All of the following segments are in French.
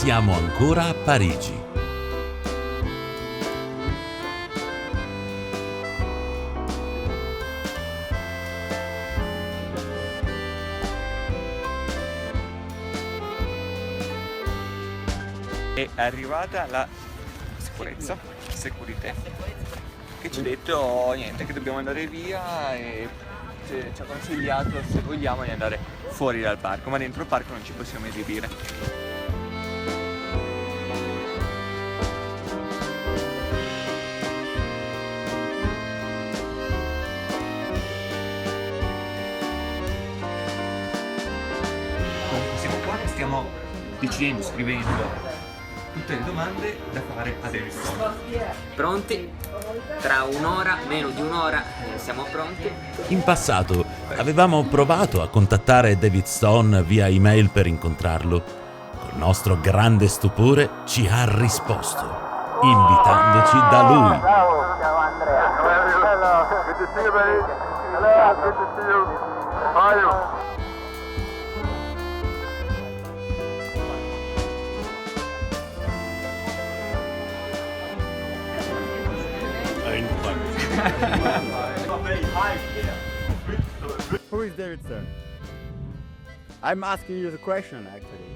siamo ancora a Parigi. È arrivata la Securité, che ci ha detto niente, che dobbiamo andare via e ci ha consigliato, se vogliamo, di andare fuori dal parco, ma dentro il parco non ci possiamo esibire. Siamo qua e stiamo decidendo, scrivendo tutte le domande da fare a David Stone. Pronti? Tra un'ora, meno di un'ora, siamo pronti. In passato avevamo provato a contattare David Stone via email per incontrarlo. Col nostro grande stupore ci ha risposto, invitandoci da lui. Ciao Andrea. Hello, good to see you, buddy. Hello, good to see you. How are you? Who is David Stone? I'm asking you the question, actually.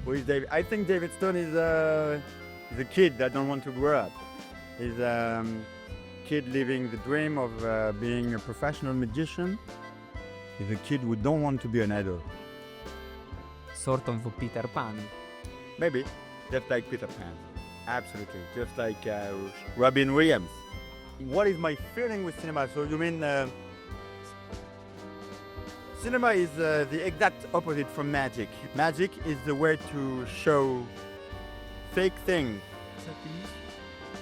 Who is David? I think David Stone is a kid that don't want to grow up. He's a kid living the dream of being a professional magician. He's a kid who don't want to be an adult. Sort of Peter Pan. Maybe, just like Peter Pan. Absolutely, just like Robin Williams. What is my feeling with cinema? So you mean cinema is the exact opposite from magic. Magic is the way to show fake things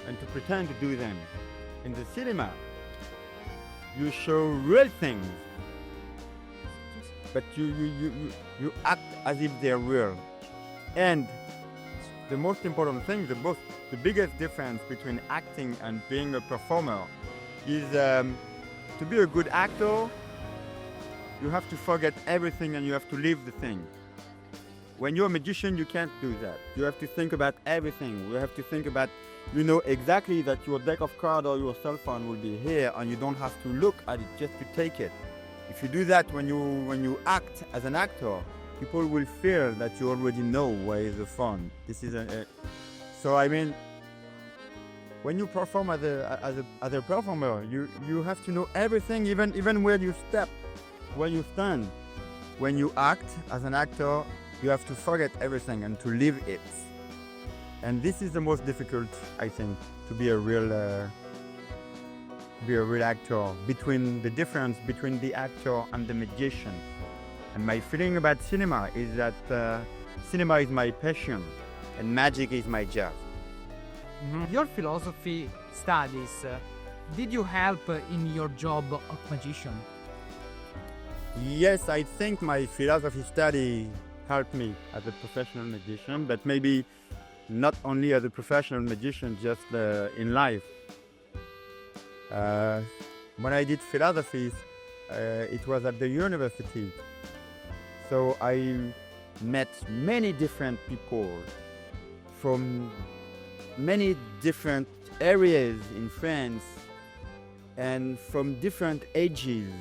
and to pretend to do them. In the cinema, you show real things, but you act as if they're real. And the most important thing, the biggest difference between acting and being a performer is to be a good actor, you have to forget everything and you have to live the thing. When you're a magician, you can't do that. You have to think about everything. You have to think about, you know exactly that your deck of cards or your cell phone will be here and you don't have to look at it just to take it. If you do that when you act as an actor, people will feel that you already know where is the fun. This is so I mean, when you perform as a performer, you have to know everything, even where you step, where you stand. When you act as an actor, you have to forget everything and to live it. And this is the most difficult, I think, to be a real actor. Between the difference between the actor and the magician. And my feeling about cinema is that cinema is my passion and magic is my job. Your philosophy studies, did you help in your job of magician? Yes, I think my philosophy study helped me as a professional magician, but maybe not only as a professional magician, just in life. When I did philosophy, it was at the university. So I met many different people from many different areas in France and from different ages,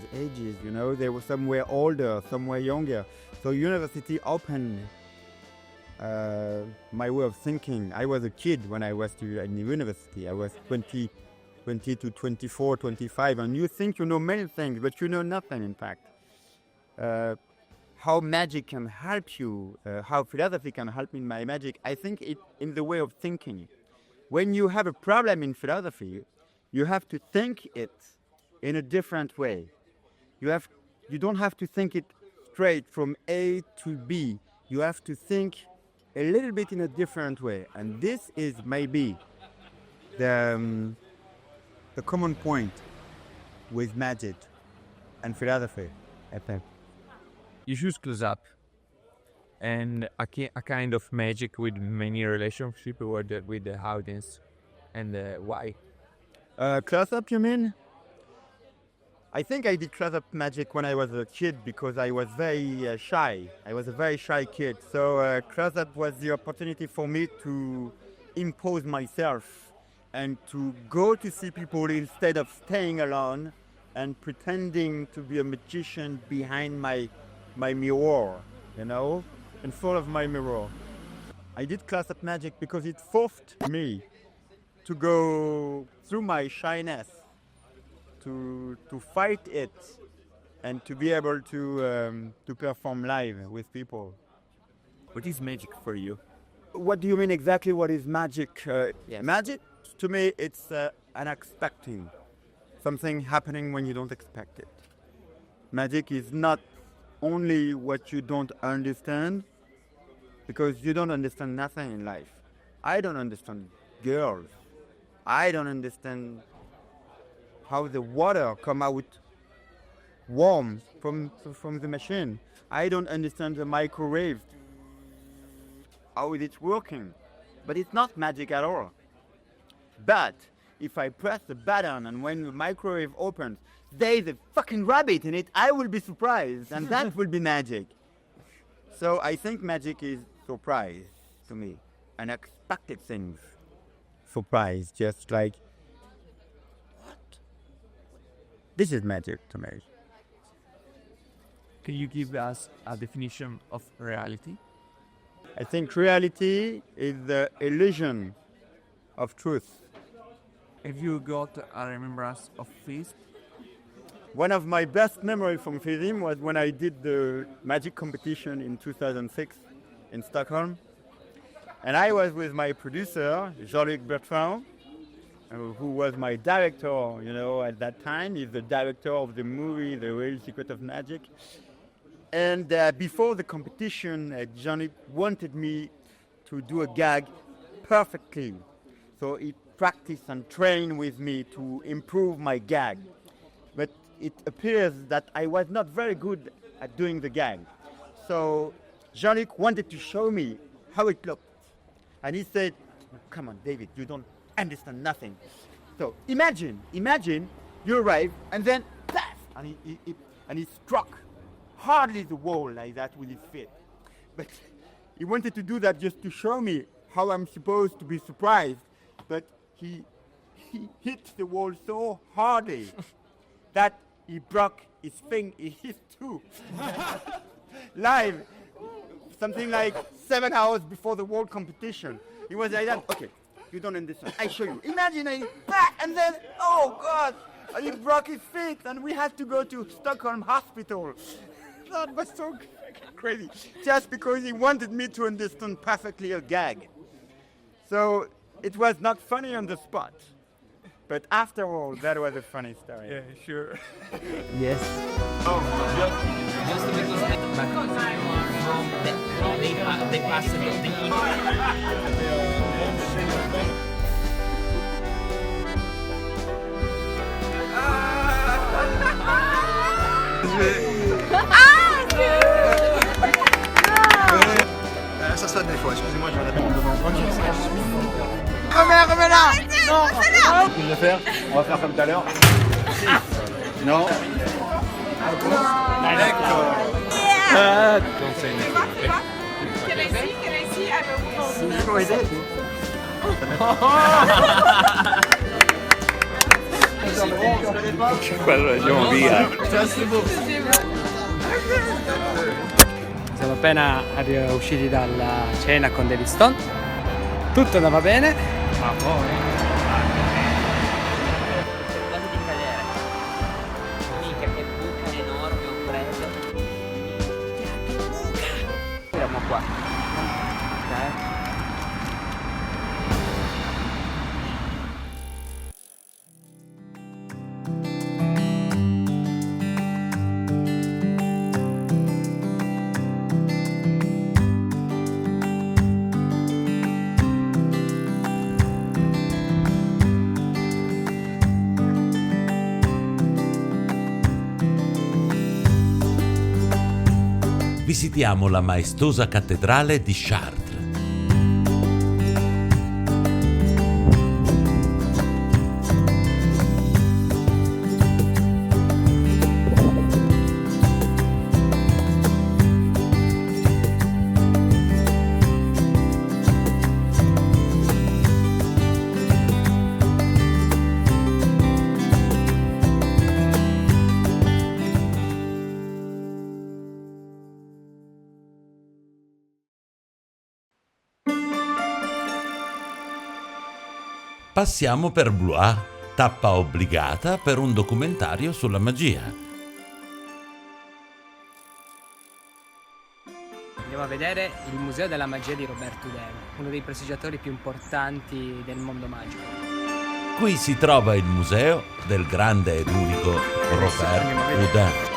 you know, they were somewhere older, somewhere younger. So university opened my way of thinking. I was a kid when I was in university. I was 20 to 24, 25, and you think you know many things, but you know nothing, in fact. How magic can help you, how philosophy can help in my magic, I think it in the way of thinking. When you have a problem in philosophy, you have to think it in a different way. You don't have to think it straight from A to B. You have to think a little bit in a different way. And this is maybe the common point with magic and philosophy, I think. You choose close up and a kind of magic with many relationship with the audience. And why? Close up, you mean? I think I did close-up magic when I was a kid because I was very shy. I was a very shy kid. So close-up was the opportunity for me to impose myself and to go to see people instead of staying alone and pretending to be a magician behind my mirror, you know, in front of my mirror. I did close-up magic because it forced me to go through my shyness, to fight it, and to be able to perform live with people. What is magic for you? What do you mean exactly? What is magic? Magic to me, it's unexpected, something happening when you don't expect it. Magic is not only what you don't understand, because you don't understand nothing in life. I don't understand girls. I don't understand how the water come out warm from the machine. I don't understand the microwave, how is it working. But it's not magic at all. But if I press the button and when the microwave opens, there's a fucking rabbit in it, I will be surprised, and that will be magic. So I think magic is surprise to me, unexpected things. Surprise, just like, what? This is magic to me. Can you give us a definition of reality? I think reality is the illusion of truth. Have you got a remembrance of this? One of my best memories from FISIM was when I did the magic competition in 2006 in Stockholm. And I was with my producer, Jean-Luc Bertrand, who was my director, you know, at that time. He's the director of the movie, The Real Secret of Magic. And before the competition, Jean-Luc wanted me to do a gag perfectly. So he practiced and trained with me to improve my gag. But it appears that I was not very good at doing the gag. So Jean-Luc wanted to show me how it looked. And he said, come on, David, you don't understand nothing. So imagine you arrive and then, paf, and he struck hardly the wall like that with his feet. But he wanted to do that just to show me how I'm supposed to be surprised. But he hit the wall so hardly that he broke his tooth. Live, something like 7 hours before the world competition. He was like that, okay, you don't understand, I show you. Imagine, and then, oh God, and he broke his feet and we had to go to Stockholm hospital. That was so crazy, just because he wanted me to understand perfectly a gag. So it was not funny on the spot. But after all, that was a funny story. Yeah, sure. Yes. Just because they passed the Ça sonne des fois, excusez-moi, je vais la Tu veux le faire? On va faire comme tout à l'heure. Non. Don't say anything. Can I see? I will Come aider? Siamo appena usciti dalla cena con David Stone. Tutto andava bene, ma poi quasi di cadere. Mica che buca enorme ho preso. siamo qua. Ok? Visitiamo la maestosa cattedrale di Chartres. passiamo per Blois, tappa obbligata per un documentario sulla magia. Andiamo a vedere il Museo della Magia di Robert Houdin, uno dei prestigiatori più importanti del mondo magico. Qui si trova il museo del grande ed unico Robert Houdin.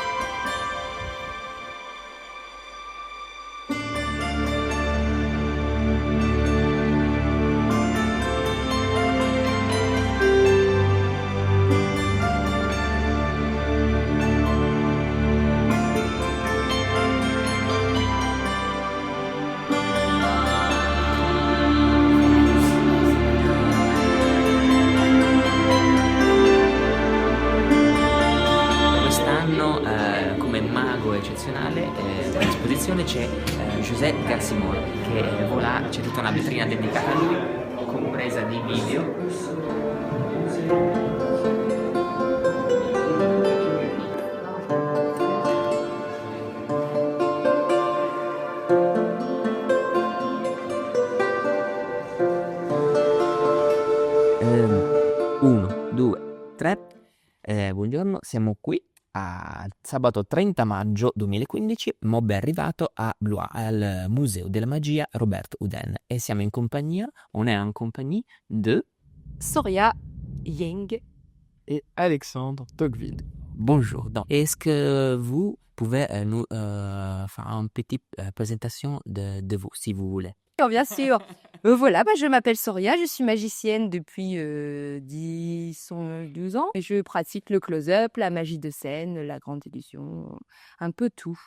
Quest'anno, come mago eccezionale, a disposizione c'è José Garcimon, che vola, c'è tutta una vetrina dedicata a lui, compresa di video. Uno, due, tre. Buongiorno, siamo qui a sabato 30 maggio 2015. Mo ben arrivato a Blois, al Museo della Magia Robert Houdin. E siamo in compagnia, on est en compagnie de Soria Yeng. Et Alexandre Tocqueville. Bonjour. Donc, est-ce que vous pouvez nous faire une petite présentation de vous, si vous voulez? Oh, bien sûr. Voilà, je m'appelle Soria, je suis magicienne depuis 12 ans. Et je pratique le close-up, la magie de scène, la grande illusion, un peu tout.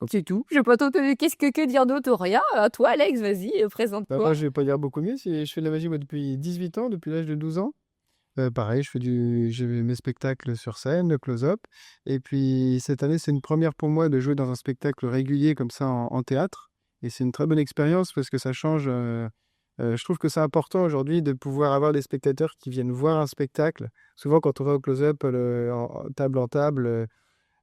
C'est tout. Je peux pas qu'est-ce que dire d'autre? Rien. À toi, Alex, vas-y, présente-toi. Moi, je vais pas dire beaucoup mieux. Je fais de la magie moi, depuis 18 ans, depuis l'âge de 12 ans. Pareil, j'ai mes spectacles sur scène, le close-up. Et puis cette année, c'est une première pour moi de jouer dans un spectacle régulier comme ça en théâtre. Et c'est une très bonne expérience parce que ça change. Je trouve que c'est important aujourd'hui de pouvoir avoir des spectateurs qui viennent voir un spectacle. Souvent, quand on va au close-up, table en table,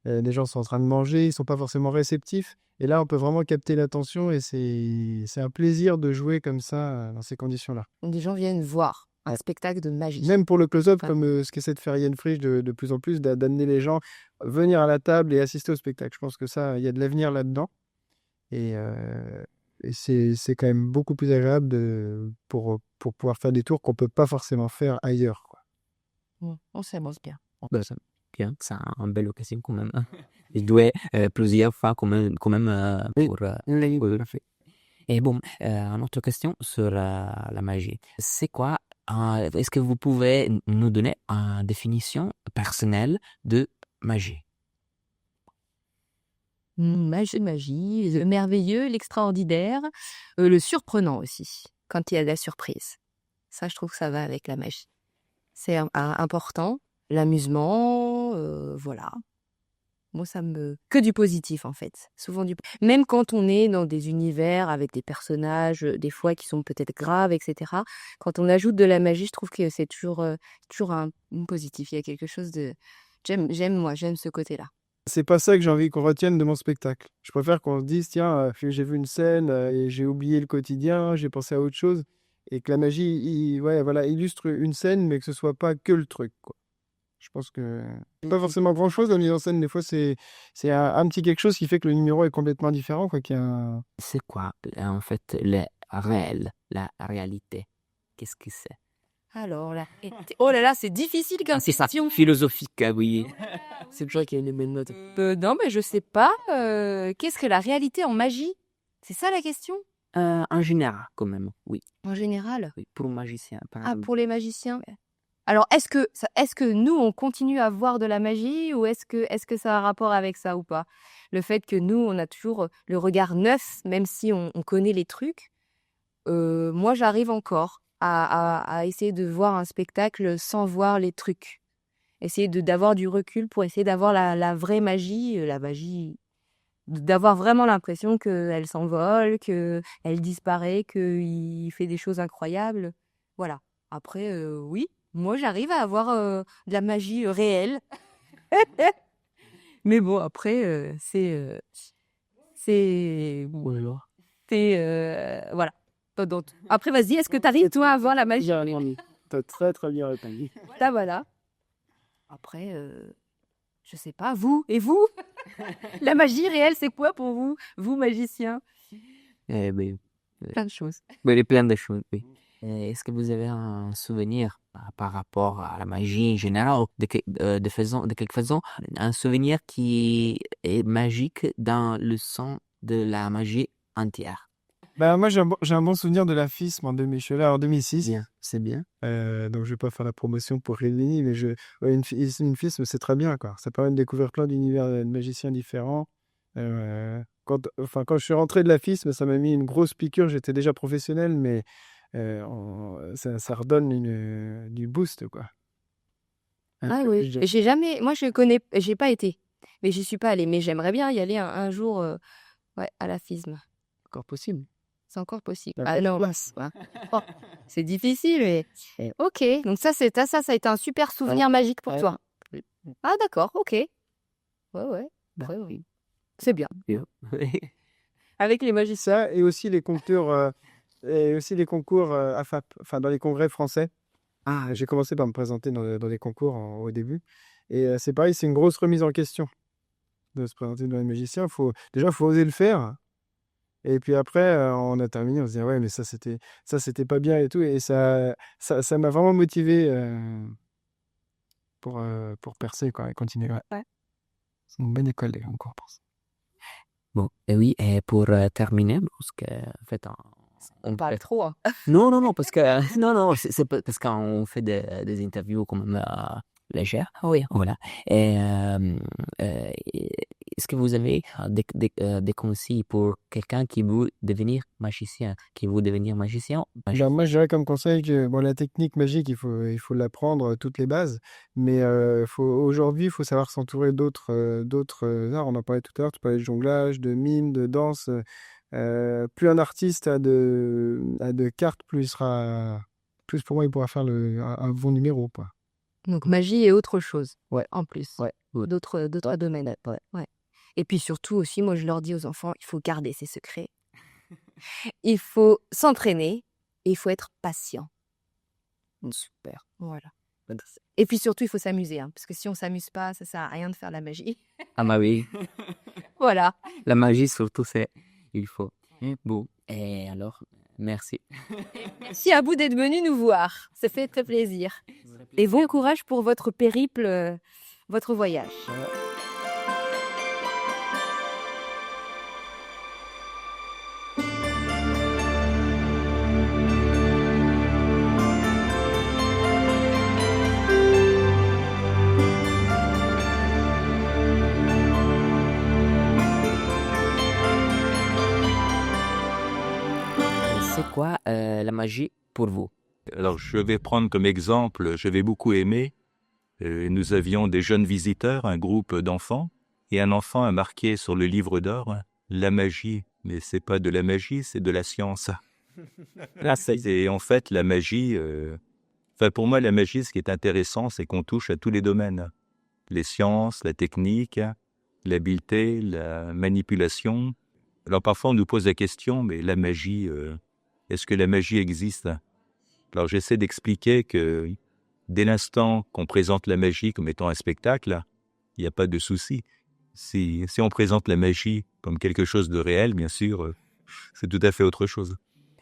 les gens sont en train de manger, ils sont pas forcément réceptifs. Et là, on peut vraiment capter l'attention et c'est un plaisir de jouer comme ça, dans ces conditions-là. Les gens viennent voir un spectacle de magie. Même pour le close-up, Ouais. comme ce qu'essaie de faire Yann Frisch de plus en plus, d'amener les gens venir à la table et assister au spectacle. Je pense que ça, il y a de l'avenir là-dedans. Et c'est quand même beaucoup plus agréable pour pouvoir faire des tours qu'on peut pas forcément faire ailleurs, quoi. On s'amuse bien. Ben, c'est bien, c'est une belle occasion quand même. Je dois plusieurs fois quand même pour photographier. Et bon, une autre question sur la magie. C'est quoi, est-ce que vous pouvez nous donner une définition personnelle de magie? Magie, le merveilleux, l'extraordinaire, le surprenant aussi, quand il y a de la surprise. Ça, je trouve que ça va avec la magie. C'est important, l'amusement, voilà. Moi, que du positif, en fait. Souvent même quand on est dans des univers avec des personnages, des fois qui sont peut-être graves, etc. Quand on ajoute de la magie, je trouve que c'est toujours un positif. Il y a quelque chose de... J'aime ce côté-là. C'est pas ça que j'ai envie qu'on retienne de mon spectacle. Je préfère qu'on se dise, tiens, j'ai vu une scène et j'ai oublié le quotidien, j'ai pensé à autre chose. Et que la magie, illustre une scène, mais que ce soit pas que le truc, quoi. Je pense que c'est pas forcément grand-chose, la mise en scène. Des fois, c'est un petit quelque chose qui fait que le numéro est complètement différent, quoi. C'est quoi, en fait, le réel, la réalité? Qu'est-ce que c'est? Alors là, oh là là, c'est difficile comme C'est ça, question. philosophique, oui. C'est le genre qui a une bonne note. Non, mais je sais pas. Qu'est-ce que la réalité en magie? C'est ça la question? En général, quand même, oui. En général? Oui, pour un magicien, par Ah, exemple. pour les magiciens. Alors, est-ce que nous, on continue à voir de la magie ou est-ce que ça a un rapport avec ça ou pas? Le fait que nous, on a toujours le regard neuf, même si on connaît les trucs. Moi, j'arrive encore à essayer de voir un spectacle sans voir les trucs. Essayer d'avoir du recul pour essayer d'avoir la vraie magie, d'avoir vraiment l'impression qu'elle s'envole, qu'elle disparaît, qu'il fait des choses incroyables. Voilà. Après, oui, moi, j'arrive à avoir de la magie réelle. Mais bon, après, voilà. Voilà. Après, vas-y, est-ce que tu arrives, toi, à voir la magie? T'as très très bien répondu. Voilà. Après, je sais pas, vous et vous La magie réelle, c'est quoi pour vous, vous magiciens? Ben, Plein de choses. il y a plein de choses, oui. Est-ce que vous avez un souvenir par rapport à la magie en général, ou de quelque façon, un souvenir qui est magique dans le sens de la magie entière? Bah, moi, j'ai un bon souvenir de la FISM je suis allé en 2006. Bien, c'est bien. Donc, je vais pas faire la promotion pour Rimini, mais ouais, une FISM, c'est très bien, quoi. Ça permet de découvrir plein d'univers de magiciens différents. Quand je suis rentré de la FISM, ça m'a mis une grosse piqûre. J'étais déjà professionnel, mais ça redonne du boost, quoi. Ah oui, j'ai jamais, moi je connais, j'ai pas été, mais j'y suis pas allée, mais j'aimerais bien y aller un jour, ouais, à la FISM. Encore possible. C'est encore possible. D'accord. Ah non, ouais. Oh, c'est difficile, mais ok. Donc ça a été un super souvenir magique pour Ouais. toi. Oui. Ah d'accord, ok. Ouais. Bah, Ouais, ouais. C'est bien. Bien. Avec les magiciens. Ça, et aussi les concours, AFAP, enfin dans les congrès français. J'ai commencé par me présenter dans des concours au début. Et c'est pareil, c'est une grosse remise en question de se présenter devant les magiciens. Faut oser le faire. Et puis après, on a terminé, on se dit ouais, mais ça c'était pas bien et tout. Et ça m'a vraiment motivé pour percer, quoi, et continuer. Ouais. Ouais. C'est une bonne école, les concours, je pense. Bon, et oui, et pour terminer, parce que, en fait, on Pas fait- trop, hein. Non, parce que, non, c'est pas- parce qu'on fait des interviews quand même légères. Oui. Voilà. Et est-ce que vous avez des conseils pour quelqu'un qui veut devenir magicien, Ben, moi, je dirais comme conseil que bon, la technique magique, il faut l'apprendre, toutes les bases. Mais aujourd'hui, il faut savoir s'entourer d'autres arts. On en parlait tout à l'heure, tu parlais de jonglage, de mime, de danse. Plus un artiste a de cartes, plus pour moi, il pourra faire un bon numéro, quoi. Donc magie et autre chose. Ouais. En plus. Ouais. D'autres domaines. Ouais. Et puis surtout aussi, moi je leur dis aux enfants, il faut garder ses secrets. Il faut s'entraîner et il faut être patient. Super. Voilà. Et puis surtout, il faut s'amuser, hein, parce que si on s'amuse pas, ça sert à rien de faire la magie. Ah bah oui, Voilà. la magie surtout, il faut. Bon, et alors, merci. Merci à vous d'être venus nous voir. Ça fait très plaisir. Et bon courage pour votre périple, votre voyage. C'est quoi la magie pour vous? Alors, je vais prendre comme exemple, j'avais beaucoup aimé. Nous avions des jeunes visiteurs, un groupe d'enfants, et un enfant a marqué sur le livre d'or la magie. Mais c'est pas de la magie, c'est de la science. Et en fait, la magie, pour moi, la magie, ce qui est intéressant, c'est qu'on touche à tous les domaines. Les sciences, la technique, l'habileté, la manipulation. Alors parfois, on nous pose la question, mais la magie, est-ce que la magie existe? Alors j'essaie d'expliquer que dès l'instant qu'on présente la magie comme étant un spectacle, il n'y a pas de souci. Si on présente la magie comme quelque chose de réel, bien sûr, c'est tout à fait autre chose.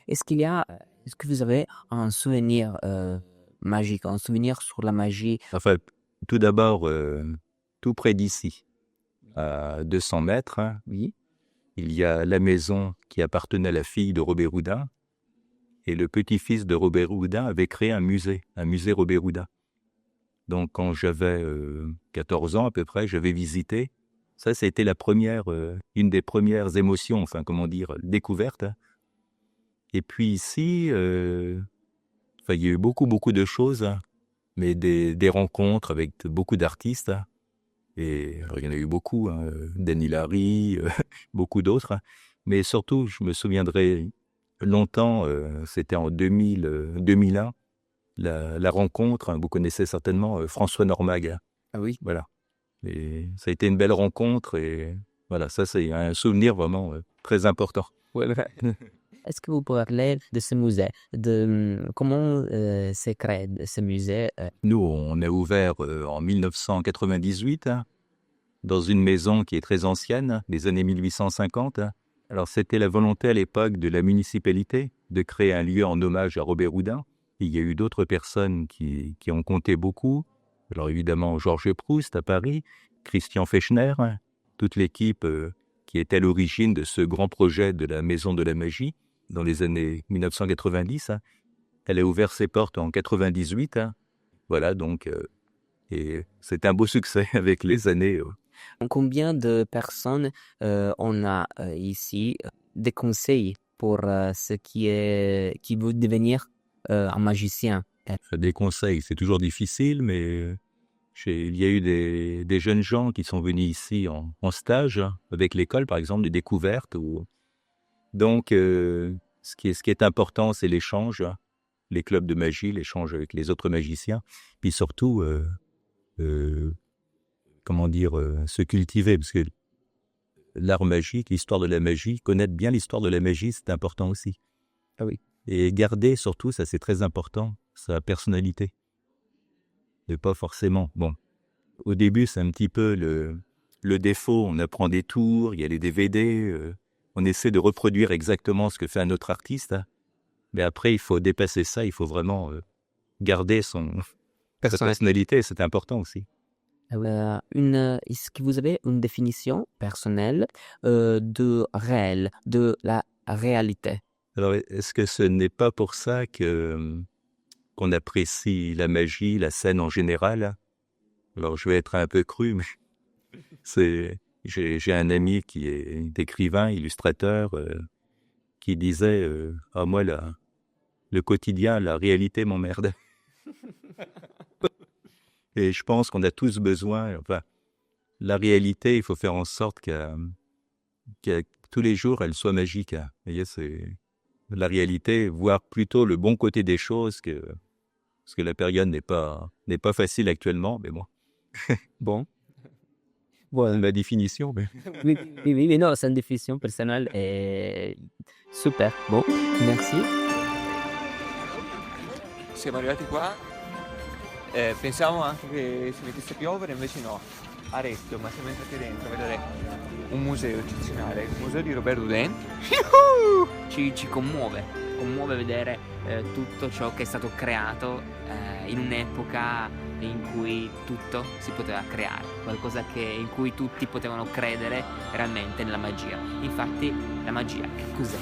Est-ce que vous avez un souvenir magique, un souvenir sur la magie? Enfin, tout d'abord, tout près d'ici, à 200 mètres, Oui. il y a la maison qui appartenait à la fille de Robert Houdin. Et le petit-fils de Robert Houdin avait créé un musée Robert Houdin. Donc, quand j'avais 14 ans à peu près, j'avais visité. Ça a été une des premières émotions, découvertes. Et puis ici, il y a eu beaucoup de choses, mais des rencontres avec beaucoup d'artistes. Et alors, il y en a eu beaucoup, Danny Larry, beaucoup d'autres. Mais surtout, je me souviendrai longtemps, c'était en 2001, la rencontre, vous connaissez certainement François Normag. Ah oui. Voilà. Et ça a été une belle rencontre et voilà, ça c'est un souvenir vraiment très important. Ouais. Est-ce que vous pouvez parler de ce musée, de comment s'est créé ce musée? Nous, on a ouvert en 1998 dans une maison qui est très ancienne, des années 1850. Alors, c'était la volonté à l'époque de la municipalité de créer un lieu en hommage à Robert Houdin. Il y a eu d'autres personnes qui ont compté beaucoup. Alors, évidemment, Georges Proust à Paris, Christian Fechner, toute l'équipe qui est à l'origine de ce grand projet de la Maison de la Magie dans les années 1990. Elle a ouvert ses portes en 98. Voilà, donc, et c'est un beau succès avec les années. Combien de personnes on a ici des conseils pour ceux qui veulent devenir un magicien? Des conseils, c'est toujours difficile, mais il y a eu des jeunes gens qui sont venus ici en stage avec l'école, par exemple, de découverte. Donc, ce qui est important, c'est l'échange, les clubs de magie, l'échange avec les autres magiciens, puis surtout, se cultiver, parce que l'art magique, l'histoire de la magie, connaître bien l'histoire de la magie, c'est important aussi. Ah oui. Et garder surtout, ça c'est très important, sa personnalité. Et pas forcément. Bon, au début, c'est un petit peu le défaut, on apprend des tours, il y a les DVD, on essaie de reproduire exactement ce que fait un autre artiste, mais après, il faut dépasser ça, il faut vraiment garder sa personnalité, c'est important aussi. Est-ce que vous avez une définition personnelle de réel, de la réalité? Alors, est-ce que ce n'est pas pour ça qu'on apprécie la magie, la scène en général? Alors, je vais être un peu cru, mais j'ai un ami qui est écrivain, illustrateur, qui disait moi, le quotidien, la réalité m'emmerde. Et je pense qu'on a tous besoin, la réalité, il faut faire en sorte que tous les jours, elle soit magique. Vous voyez, c'est la réalité, voir plutôt le bon côté des choses, parce que la période n'est pas facile actuellement, mais bon. Bon. Voilà ma définition. Mais... oui, non, c'est une définition personnelle et super. Bon, merci. Siamo arrivati qua, pensavamo anche che si mettesse a piovere, invece no. Arezzo, ma siamo entrati dentro a vedere un museo eccezionale, il museo di Robert Houdin. Ci commuove vedere tutto ciò che è stato creato in un'epoca in cui tutto si poteva creare, qualcosa in cui tutti potevano credere realmente nella magia. Infatti la magia che cos'è?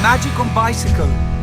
Magic on Bicycle.